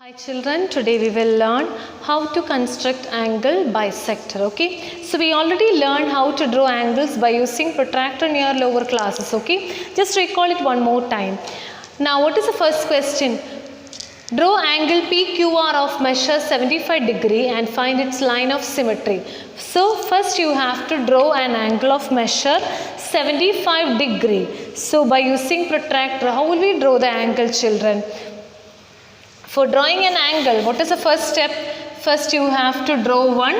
Hi children, today we will learn how to construct angle bisector. Okay, so we already learned how to draw angles by using protractor in your lower classes. Okay, just recall it one more time. Now what is the first question? Draw angle PQR of measure 75 degree and find its line of symmetry. So first you have to draw an angle of measure 75 degree. So by using protractor, how will we draw the angle, children? For drawing an angle, what is the first step? First you have to draw one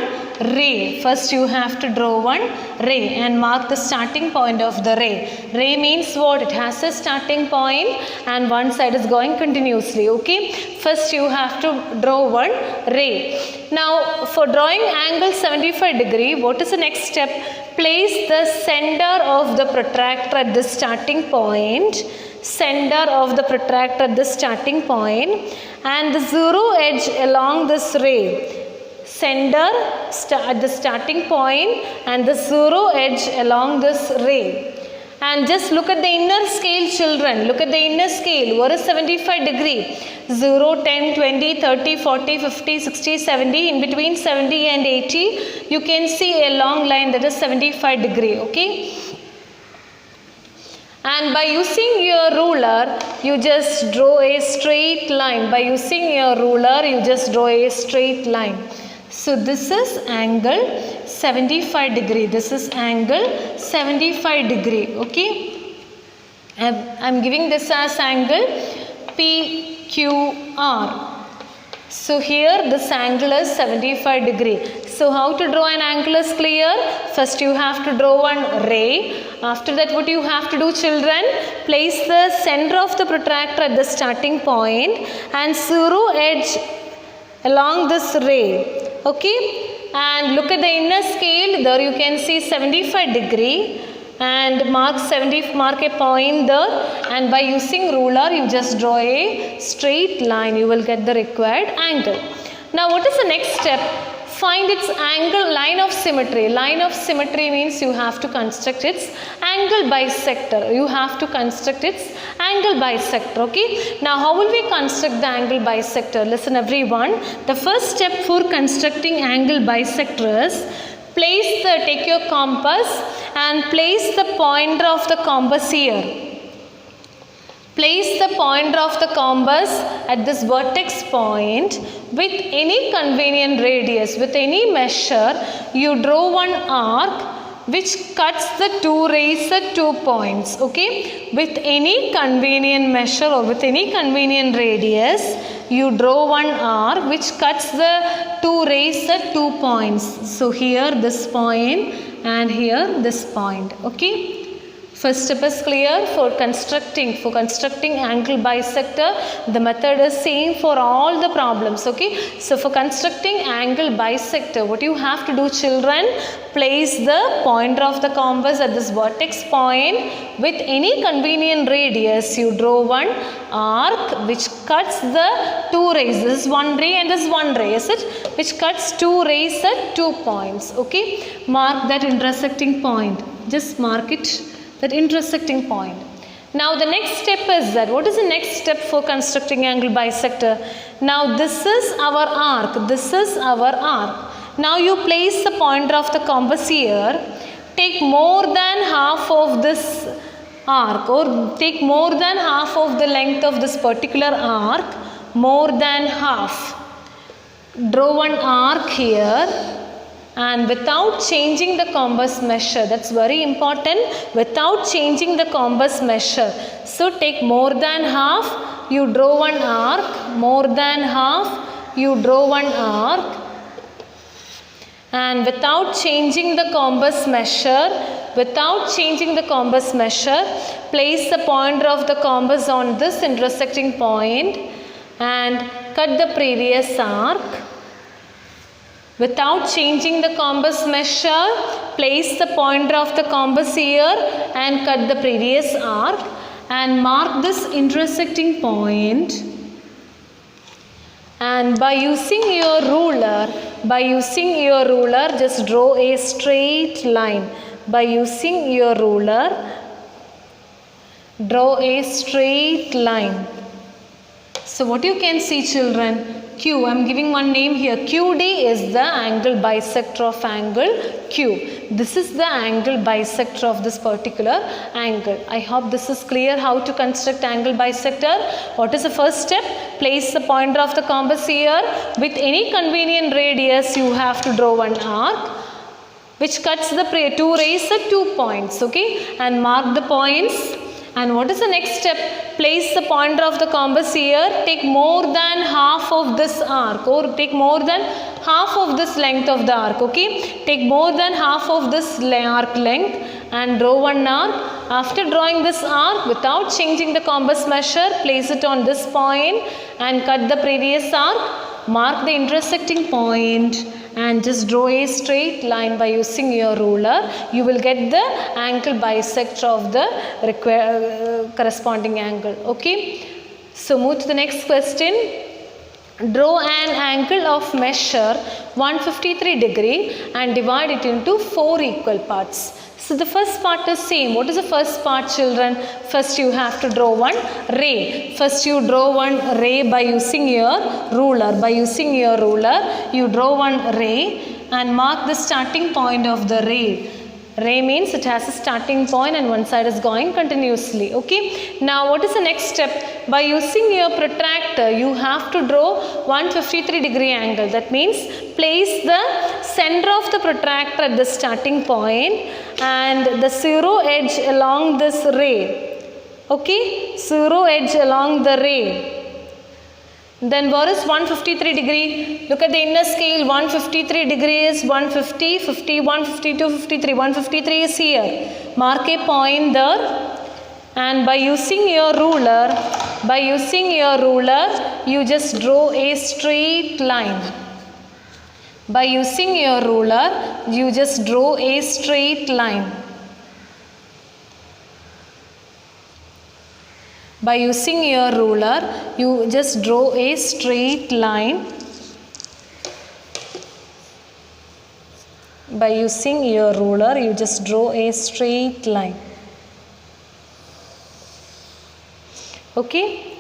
ray. First you have to draw one ray and mark the starting point of the ray. Ray means what? It has a starting point and one side is going continuously. Okay. First you have to draw one ray. Now for drawing angle 75 degree, what is the next step? Place the center of the protractor at the starting point. Center of the protractor at the starting point and the zero edge along this ray. Center at the starting point and the zero edge along this ray. And just look at the inner scale, children. Look at the inner scale. What is 75 degree? 0, 10, 20, 30, 40, 50, 60, 70. In between 70 and 80, you can see a long line that is 75 degree. Okay. And by using your ruler, you just draw a straight line. By using your ruler, you just draw a straight line. So this is angle 75 degree. This is angle 75 degree. Okay. I'm giving this as angle PQR. So here this angle is 75 degree. So how to draw an angle is clear. First you have to draw one ray. After that what you have to do, children? Place the center of the protractor at the starting point and zero edge along this ray. Okay. And look at the inner scale. There you can see 75 degree. And mark a point there, and by using ruler you just draw a straight line. You will get the required angle. Now what is the next step? Find its angle, line of symmetry. Line of symmetry means you have to construct its angle bisector. You have to construct its angle bisector. Okay. Now how will we construct the angle bisector? Listen everyone. The first step for constructing angle bisector is take your compass and place the pointer of the compass here. Place the pointer of the compass at this vertex point with any convenient radius. With any measure, you draw one arc which cuts the two rays at 2 points. Okay. With any convenient measure or with any convenient radius, you draw one arc which cuts the two rays at 2 points. So here this point and here this point. Okay. First step is clear. For constructing angle bisector, the method is same for all the problems. Okay. So for constructing angle bisector, what you have to do, children? Place the pointer of the compass at this vertex point with any convenient radius. You draw one arc which cuts the two rays. This is one ray and this is one ray, is it? Which cuts two rays at 2 points. Okay. Mark that intersecting point. Just mark it. That intersecting point. Now the next step is that, what is the next step for constructing angle bisector? Now this is our arc. This is our arc. Now you place the pointer of the compass here. Take more than half of this arc, or take more than half of the length of this particular arc. More than half. Draw one arc here. And without changing the compass measure, that's very important, without changing the compass measure. So take more than half, you draw one arc, more than half, you draw one arc. And without changing the compass measure, place the pointer of the compass on this intersecting point and cut the previous arc. Without changing the compass measure, place the pointer of the compass here and cut the previous arc and mark this intersecting point. And by using your ruler, just draw a straight line. By using your ruler, draw a straight line. So what you can see, children, Q, I am giving one name here. QD is the angle bisector of angle Q. This is the angle bisector of this particular angle. I hope this is clear how to construct angle bisector. What is the first step? Place the pointer of the compass here. With any convenient radius, you have to draw one arc which cuts the two rays at 2 points, okay, and mark the points. And what is the next step? Place the pointer of the compass here, take more than half of this arc, or take more than half of this length of the arc, okay, take more than half of this arc length and draw one arc. After drawing this arc, without changing the compass measure, place it on this point and cut the previous arc, mark the intersecting point and just draw a straight line by using your ruler. You will get the angle bisector of the corresponding angle, okay. So move to the next question. Draw an angle of measure 153 degree and divide it into 4 equal parts. So the first part is same. What is the first part, children? First you have to draw one ray. First you draw one ray by using your ruler. By using your ruler, you draw one ray and mark the starting point of the ray. Ray means it has a starting point and one side is going continuously, okay. Now what is the next step? By using your protractor, you have to draw 153 degree angle. That means place the center of the protractor at the starting point and the zero edge along this ray, okay, zero edge along the ray. Then what is 153 degree? Look at the inner scale. 153 degree is 150, 51, 52, 53. 153 is here. Mark a point there. And by using your ruler, you just draw a straight line. By using your ruler, you just draw a straight line. By using your ruler, you just draw a straight line. By using your ruler, you just draw a straight line. Okay?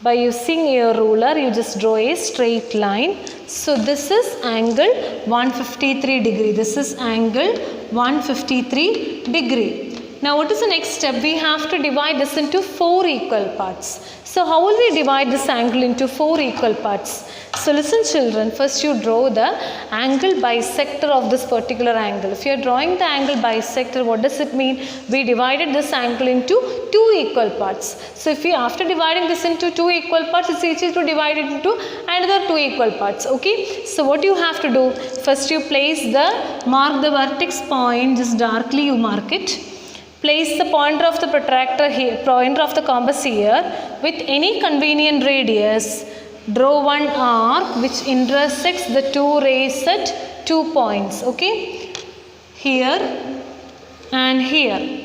By using your ruler, you just draw a straight line. So this is angle 153 degree. This is angle 153 degree. Now what is the next step? We have to divide this into 4 equal parts. So how will we divide this angle into 4 equal parts? So listen, children, first you draw the angle bisector of this particular angle. If you are drawing the angle bisector, what does it mean? We divided this angle into 2 equal parts. So if you, after dividing this into 2 equal parts, it's easy to divide it into another 2 equal parts, okay. So what you have to do? First you mark the vertex point, just darkly you mark it. Place the pointer of the protractor here, pointer of the compass here. With any convenient radius, draw one arc which intersects the 2 rays at 2 points, okay, here and here.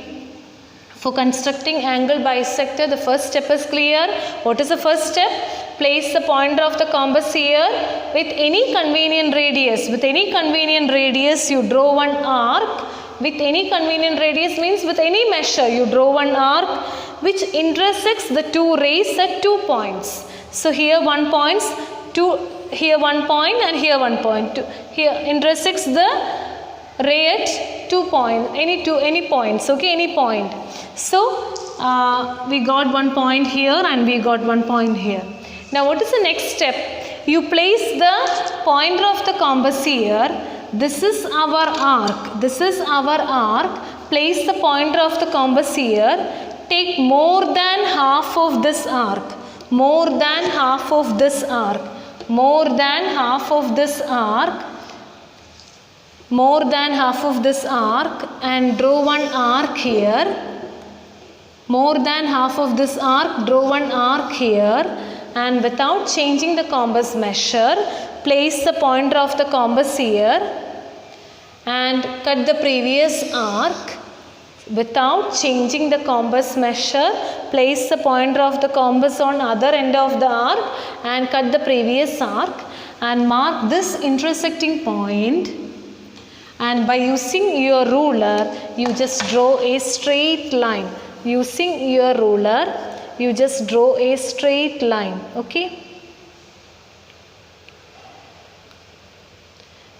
For constructing angle bisector, the first step is clear. What is the first step? Place the pointer of the compass here. With any convenient radius, you draw one arc. With any convenient radius means with any measure, you draw one arc which intersects the 2 rays at 2 points. So here 1 point, here 1 point and here 1 point. Here intersects the ray at 2 points, any points, okay, any point. So we got 1 point here and we got 1 point here. Now what is the next step? You place the pointer of the compass here. This is our arc. This is our arc. Place the pointer of the compass here. Take more than half of this arc. More than half of this arc. More than half of this arc. More than half of this arc and draw one arc here. More than half of this arc, draw one arc here, and without changing the compass measure, place the pointer of the compass here and cut the previous arc. Without changing the compass measure, place the pointer of the compass on other end of the arc and cut the previous arc and mark this intersecting point, and by using your ruler you just draw a straight line. Using your ruler you just draw a straight line. Okay.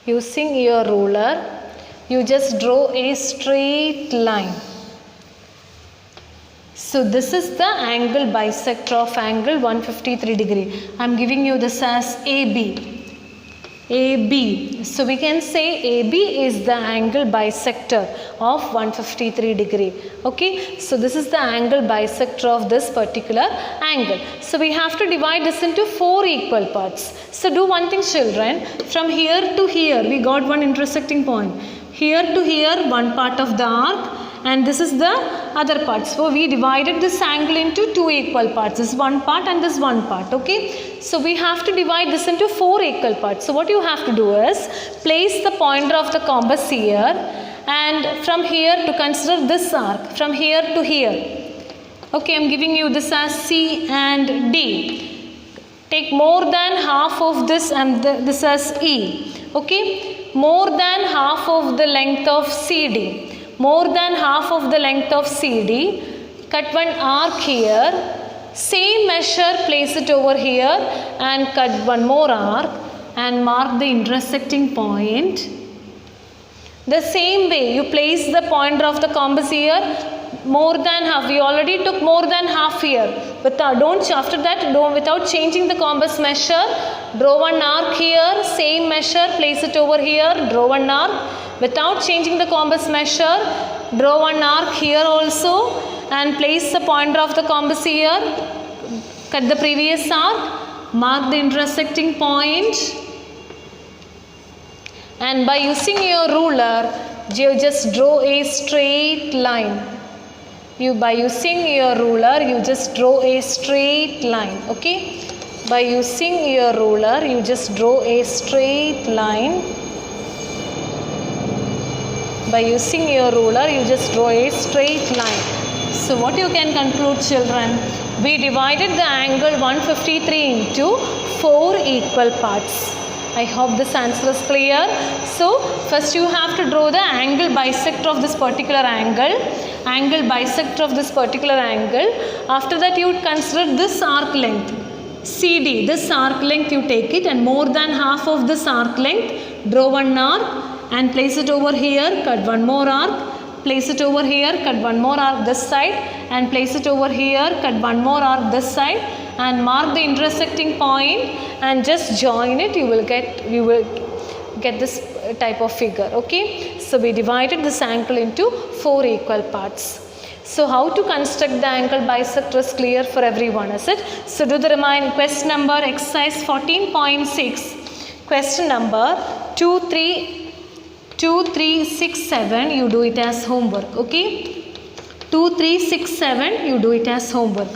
Using your ruler, you just draw a straight line. So this is the angle bisector of angle 153 degree. I am giving you this as AB. AB. So we can say AB is the angle bisector of 153 degree. Okay. So this is the angle bisector of this particular angle. So we have to divide this into 4 equal parts. So do one thing, children. From here to here we got one intersecting point. Here to here one part of the arc, and this is the other part. So we divided this angle into 2 equal parts. This one part and this one part. Okay. So we have to divide this into 4 equal parts. So what you have to do is place the pointer of the compass here, and from here to consider this arc from here to here. Okay, I am giving you this as C and D. Take more than half of this and this as E. Okay. More than half of the length of CD. More than half of the length of CD. Cut one arc here. Same measure, place it over here and cut one more arc and mark the intersecting point. The same way you place the pointer of the compass here. More than half. We already took more than half here. But after that, without changing the compass measure, draw one arc here. Same measure, place it over here. Draw one arc. Without changing the compass measure, draw one arc here also and place the pointer of the compass here. Cut the previous arc. Mark the intersecting point. And by using your ruler, you just draw a straight line. By using your ruler, you just draw a straight line. Okay. By using your ruler, you just draw a straight line. By using your ruler, you just draw a straight line. So what you can conclude, children? We divided the angle 153 into 4 equal parts. I hope this answer is clear. So first you have to draw the angle bisector of this particular angle. Angle bisector of this particular angle. After that you would consider this arc length. CD. This arc length you take it, and more than half of this arc length, draw one arc and place it over here. Cut one more arc. Place it over here. Cut one more arc this side and place it over here. Cut one more arc this side and mark the intersecting point and just join it. You will get this type of figure. Okay. So we divided this angle into 4 equal parts. So how to construct the angle bisector is clear for everyone, is it? So do the remaining question number exercise 14.6. Question number 2, 3, 6, 7. You do it as homework. Okay. 2, 3, 6, 7. You do it as homework.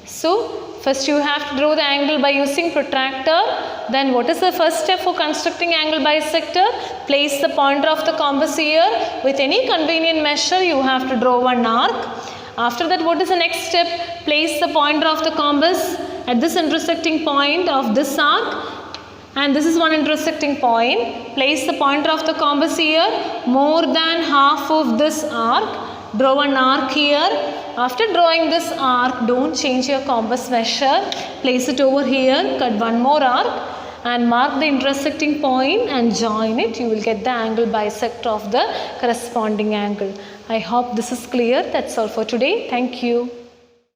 So first you have to draw the angle by using protractor. Then what is the first step for constructing angle bisector? Place the pointer of the compass here. With any convenient measure you have to draw one arc. After that, what is the next step? Place the pointer of the compass at this intersecting point of this arc. And this is one intersecting point. Place the pointer of the compass here. More than half of this arc. Draw an arc here. After drawing this arc, don't change your compass measure. Place it over here. Cut one more arc and mark the intersecting point and join it. You will get the angle bisector of the corresponding angle. I hope this is clear. That's all for today. Thank you.